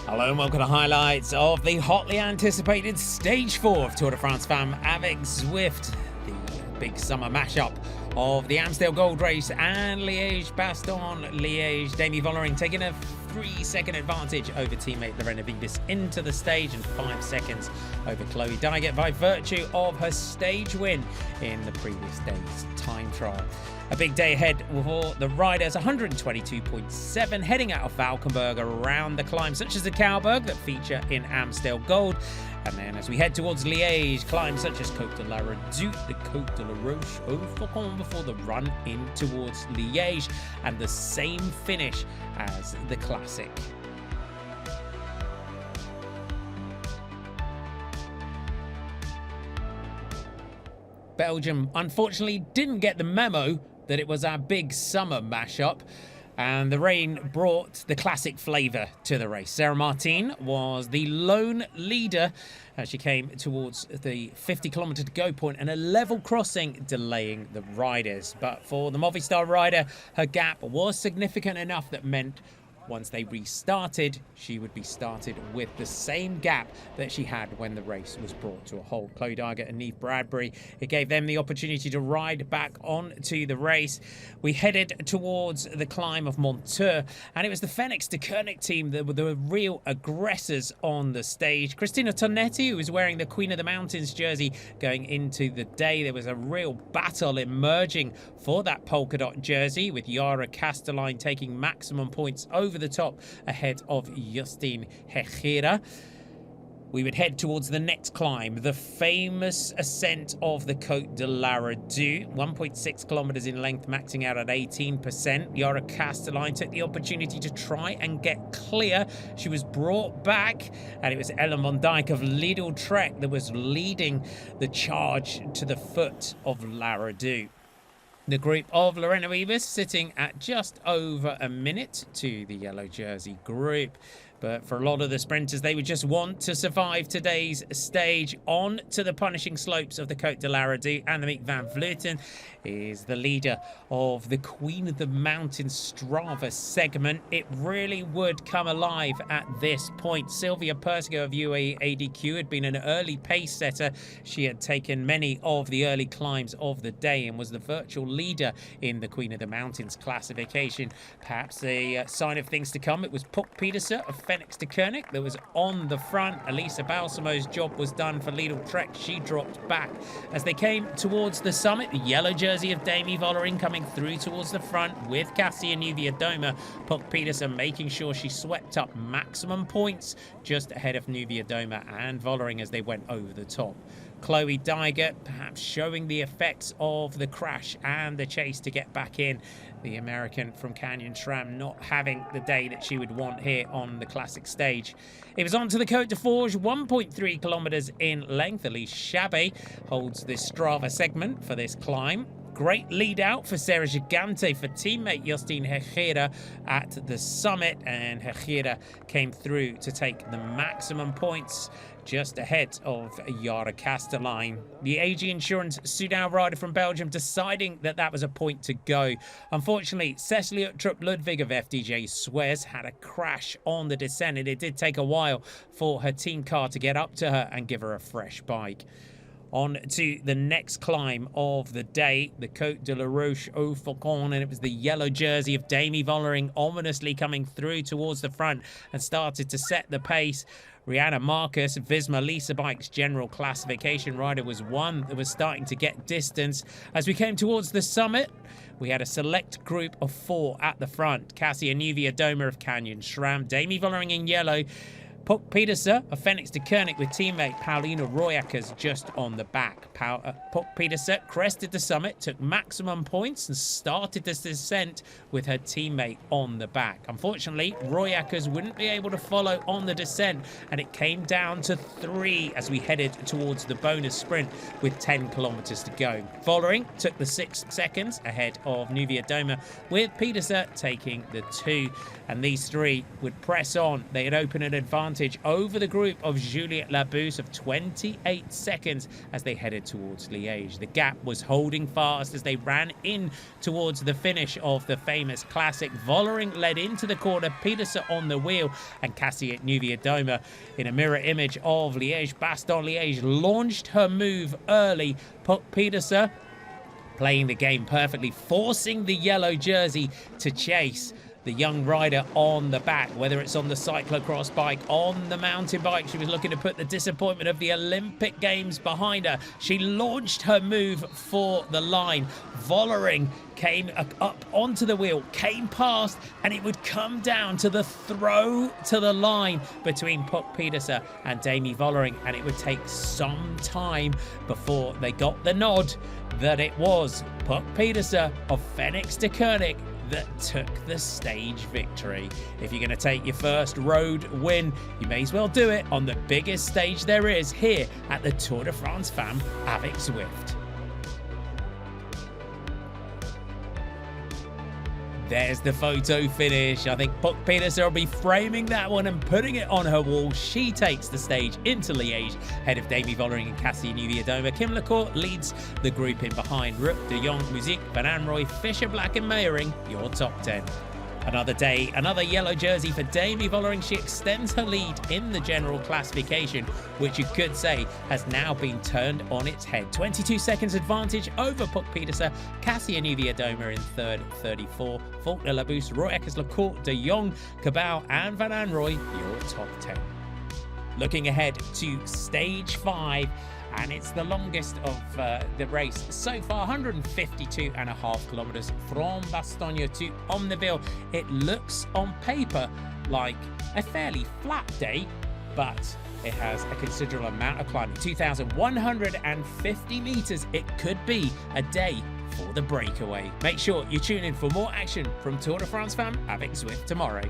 Hello and welcome to highlights of the hotly anticipated Stage 4 of Tour de France Femmes avec Zwift, the big summer mashup of the Amstel Gold Race and Liège-Bastogne-Liège. Demi Vollering taking a 3-second advantage over teammate Lorena Wiebes into the stage and 5 seconds over Chloe Dygert by virtue of her stage win in the previous day's time trial. A big day ahead for the riders, 122.7 heading out of Valkenburg around the climbs such as the Cauberg that feature in Amstel Gold. And then as we head towards Liège, climbs such as Côte de la Redoute, the Côte de la Roche au Faucon before the run in towards Liège, and the same finish as the Classic. Belgium unfortunately didn't get the memo that it was our big summer mashup, and the rain brought the classic flavour to the race. Sarah Martin was the lone leader as she came towards the 50-kilometre to go point and a level crossing delaying the riders. But for the Movistar rider, her gap was significant enough that meant once they restarted, she would be started with the same gap that she had when the race was brought to a halt. Chloe Dygert and Neve Bradbury, it gave them the opportunity to ride back onto the race. We headed towards the climb of Monteur, and it was the Fenix de Koenig team that were the real aggressors on the stage. Cristina Tonetti, who was wearing the Queen of the Mountains jersey going into the day. There was a real battle emerging for that polka dot jersey, with Yara Castelline taking maximum points over the top ahead of Justine Herrera. We would head towards the next climb, the famous ascent of the Côte de la Redoute, 1.6 kilometers in length, maxing out at 18%. Yara Castelline took the opportunity to try and get clear. She was brought back, and it was Ellen van Dijk of Lidl Trek that was leading the charge to the foot of La Redoute. The group of Lorena Wiebes sitting at just over a minute to the yellow jersey group. But for a lot of the sprinters, they would just want to survive today's stage. On to the punishing slopes of the Côte de la Redoute. Annemiek van Vleuten is the leader of the Queen of the Mountains Strava segment. It really would come alive at this point. Sylvia Persico of UAE ADQ had been an early pace setter. She had taken many of the early climbs of the day and was the virtual leader in the Queen of the Mountains classification. Perhaps a sign of things to come. It was Puk Pieterse of Fenix de Koenig that was on the front. Elisa Balsamo's job was done for Lidl Trek. She dropped back. As they came towards the summit, the yellow jersey of Demi Vollering coming through towards the front with Kasia Nieuwiadoma. Puk Pieterse making sure she swept up maximum points just ahead of Nieuwiadoma and Vollering as they went over the top. Chloe Dygert perhaps showing the effects of the crash and the chase to get back in. The American from Canyon SRAM not having the day that she would want here on the classic stage. It was on to the Côte de Forges, 1.3 kilometers in length. Elise Chabet holds this Strava segment for this climb. Great lead out for Sarah Gigante for teammate Justine Herrera at the summit, and Herrera came through to take the maximum points just ahead of Yara Castelline. The AG Insurance Soudal rider from Belgium deciding that that was a point to go. Unfortunately, Cecilie Uttrup Ludwig of FDJ Suez had a crash on the descent, and it did take a while for her team car to get up to her and give her a fresh bike. On to the next climb of the day, the Côte de la Roche au Faucon, and it was the yellow jersey of Demi Vollering ominously coming through towards the front and started to set the pace. Rihanna Marcus, Visma Lisa Bikes general classification rider, was one that was starting to get distance. As we came towards the summit, we had a select group of 4 at the front. Kasia Nieuwiadoma of Canyon SRAM, Demi Vollering in yellow, Puk Pieterse of Fenix de Koenig with teammate Paulina Royackers just on the back. Puk Pieterse crested the summit, took maximum points and started this descent with her teammate on the back. Unfortunately, Royackers wouldn't be able to follow on the descent, and it came down to 3 as we headed towards the bonus sprint with 10 kilometers to go. Vollering took the 6 seconds ahead of Nieuwiadoma, with Pieterse taking the 2, and these 3 would press on. They had opened an advantage advantage over the group of Juliette Labousse of 28 seconds as they headed towards Liège. The gap was holding fast as they ran in towards the finish of the famous classic. Vollering led into the corner, Pedersen on the wheel, and Kasia Niewiadoma, in a mirror image of Liège-Bastogne-Liège, launched her move early. Pedersen playing the game perfectly, forcing the yellow jersey to chase the young rider on the back, whether it's on the cyclocross bike, on the mountain bike. She was looking to put the disappointment of the Olympic Games behind her. She launched her move for the line. Vollering came up onto the wheel, came past, and it would come down to the throw to the line between Puk Pedersen and Demi Vollering, and it would take some time before they got the nod that it was Puk Pedersen of Phoenix de Koenig that took the stage victory. If you're going to take your first road win, you may as well do it on the biggest stage there is, here at the Tour de France Femmes avec Zwift. There's the photo finish. I think Puk Pedersen will be framing that one and putting it on her wall. She takes the stage into Liège, ahead of Demi Vollering and Kasia Niewiadoma. Kim Lecourt leads the group in behind. Rupp, De Jong, Muziek, Van Anrooy, Fischer, Black and Meyering, your top 10. Another day, another yellow jersey for Demi Vollering. She extends her lead in the general classification, which you could say has now been turned on its head. 22 seconds advantage over Puk Pedersen. Kasia Niewiadoma in third, 34. Faulkner, Labousse, Roy Eckers, Lecourt, De Jong, Cabal and Van Anrooy, your top 10. Looking ahead to stage 5, and it's the longest of the race so far, 152.5 kilometers from Bastogne to Omneville. It looks on paper like a fairly flat day, but it has a considerable amount of climbing. 2,150 meters. It could be a day for the breakaway. Make sure you tune in for more action from Tour de France Femmes avec Zwift tomorrow.